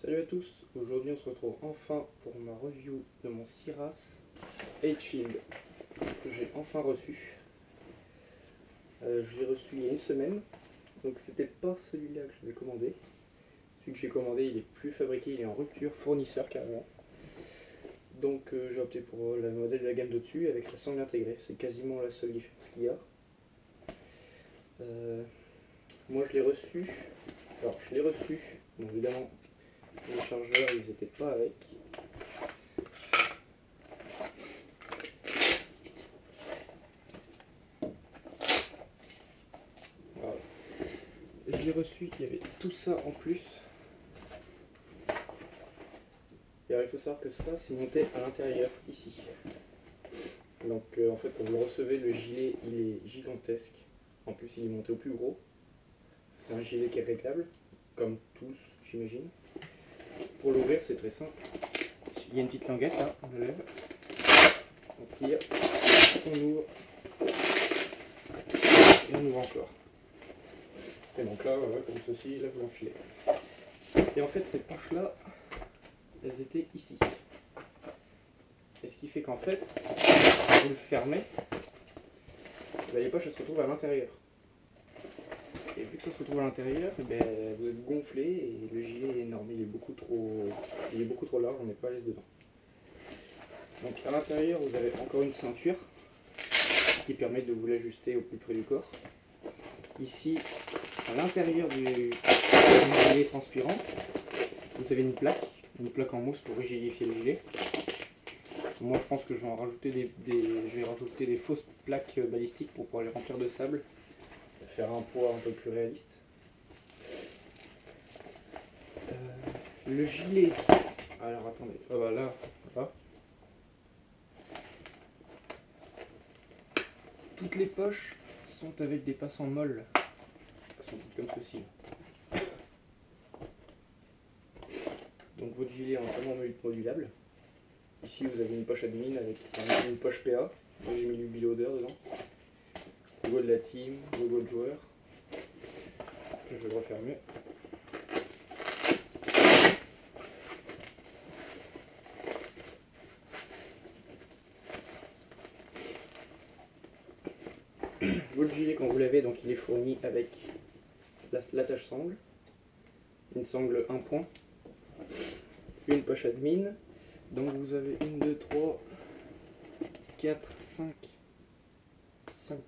Salut à tous, aujourd'hui on se retrouve enfin pour ma review de mon Siras H-Field que j'ai enfin reçu. Je l'ai reçu il y a une semaine, donc c'était pas celui-là que je vais commander. Celui que j'ai commandé il est plus fabriqué, il est en rupture fournisseur carrément. Donc j'ai opté pour le modèle de la gamme d'au-dessus avec la sangle intégrée, c'est quasiment la seule différence qu'il y a. Moi je l'ai reçu, bon évidemment les chargeurs ils étaient pas avec. Voilà. Je l'ai reçu, il y avait tout ça en plus. Et alors il faut savoir que ça c'est monté à l'intérieur ici. Donc en fait quand vous le recevez, le gilet il est gigantesque. En plus il est monté au plus gros. C'est un gilet qui est réglable, comme tous j'imagine. Pour l'ouvrir c'est très simple. Il y a une petite languette là, on le lève, on tire, on ouvre, et on ouvre encore. Et donc là, voilà, comme ceci, là vous l'enfilez. Et en fait ces poches là, elles étaient ici. Et ce qui fait qu'en fait, vous le fermez, les poches elles se retrouvent à l'intérieur. Et vu que ça se retrouve à l'intérieur, vous êtes gonflé et le gilet est énorme, il est beaucoup trop large, on n'est pas à l'aise dedans. Donc à l'intérieur vous avez encore une ceinture qui permet de vous l'ajuster au plus près du corps. Ici, à l'intérieur du gilet transpirant, vous avez une plaque en mousse pour rigidifier le gilet. Moi je pense que je vais en rajouter je vais rajouter des fausses plaques balistiques pour pouvoir les remplir de sable, faire un poids un peu plus réaliste. Le gilet, alors attendez, ah bah là, toutes les poches sont avec des passants molles, qui sont comme ceci. Donc votre gilet est entièrement modulable. Ici vous avez une poche admin avec une poche PA, moi j'ai mis du biloader dedans, logo de la team, logo de joueur. Je vais le refermer. Votre gilet quand vous l'avez, donc il est fourni avec l'attache sangle, une sangle 1 point, une poche admin. Donc vous avez 1, 2, 3, 4, 5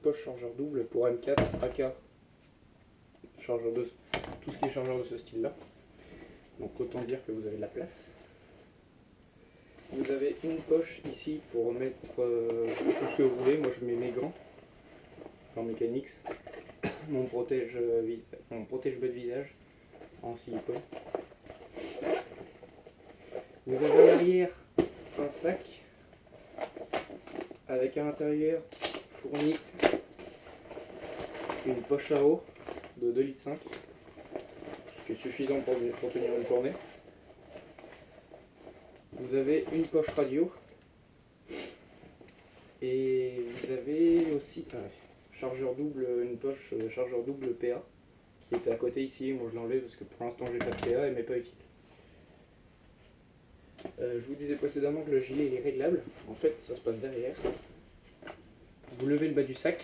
poches chargeur double pour M4, AK, chargeur de tout ce qui est chargeur de ce style là. Donc autant dire que vous avez de la place. Vous avez une poche ici pour mettre tout ce que vous voulez. Moi je mets mes gants en mécanique, mon protège-bas de visage en silicone. Vous avez à l'arrière un sac avec à l'intérieur fourni une poche à eau de 2,5 litres, ce qui est suffisant pour tenir une journée. Vous avez une poche radio et vous avez aussi chargeur double, une poche chargeur double PA qui était à côté ici. Moi je l'enlève parce que pour l'instant j'ai pas de PA et m'est pas utile. Je vous disais précédemment que le gilet il est réglable. En fait ça se passe derrière. Vous levez le bas du sac,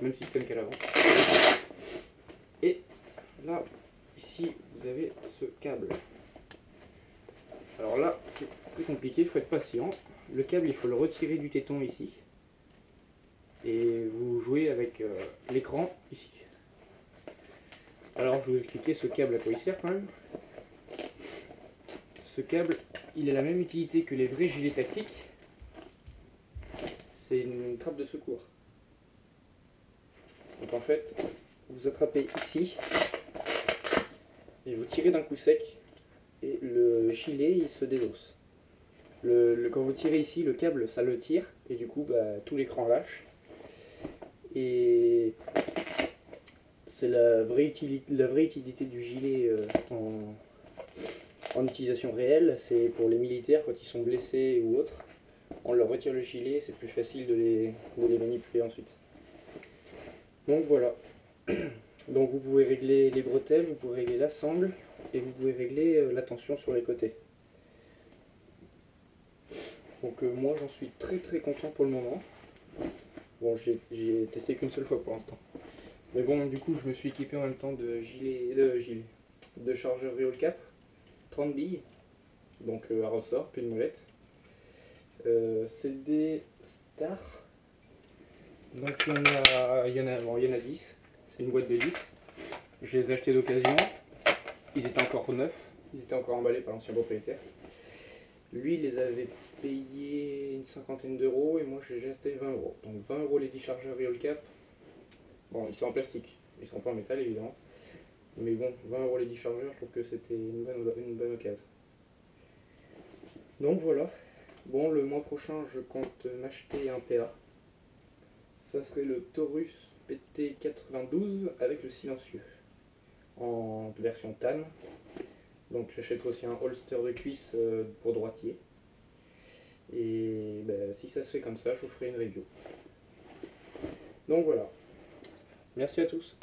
même système qu'à l'avant. Et là, ici, vous avez ce câble. Alors là, c'est plus compliqué, il faut être patient. Le câble, il faut le retirer du téton ici. Et vous jouez avec l'écran ici. Alors, je vais vous expliquer ce câble à quoi il sert quand même. Ce câble, il a la même utilité que les vrais gilets tactiques. C'est une trappe de secours. Donc en fait, vous attrapez ici et vous tirez d'un coup sec et le gilet il se désosse. Quand vous tirez ici, le câble ça le tire et du coup tout l'écran lâche. Et c'est la vraie utilité du gilet en utilisation réelle, c'est pour les militaires quand ils sont blessés ou autres. On leur retire le gilet, c'est plus facile de les manipuler ensuite. Donc voilà. Donc vous pouvez régler les bretelles, vous pouvez régler la sangle, et vous pouvez régler la tension sur les côtés. Donc moi j'en suis très content pour le moment. Bon, j'ai testé qu'une seule fois pour l'instant. Mais bon, du coup je me suis équipé en même temps de de chargeur Reolcap, 30 billes, donc à ressort, puis une molette. C'est des Star. Donc il y en a 10, c'est une boîte de 10. Je les ai achetés d'occasion, ils étaient encore neufs, ils étaient encore emballés par l'ancien propriétaire. Lui il les avait payés une cinquantaine d'euros et moi j'ai acheté 20 euros. Donc 20 euros les 10 chargeurs Reolcap. Bon, ils sont en plastique, ils sont pas en métal évidemment. Mais bon, 20 euros les 10 chargeurs, je trouve que c'était une bonne occasion. Donc voilà. Bon, le mois prochain, je compte m'acheter un PA. Ça serait le Taurus PT92 avec le silencieux. En version tan. Donc j'achèterai aussi un holster de cuisse pour droitier. Et ben, si ça se fait comme ça, je vous ferai une review. Donc voilà. Merci à tous.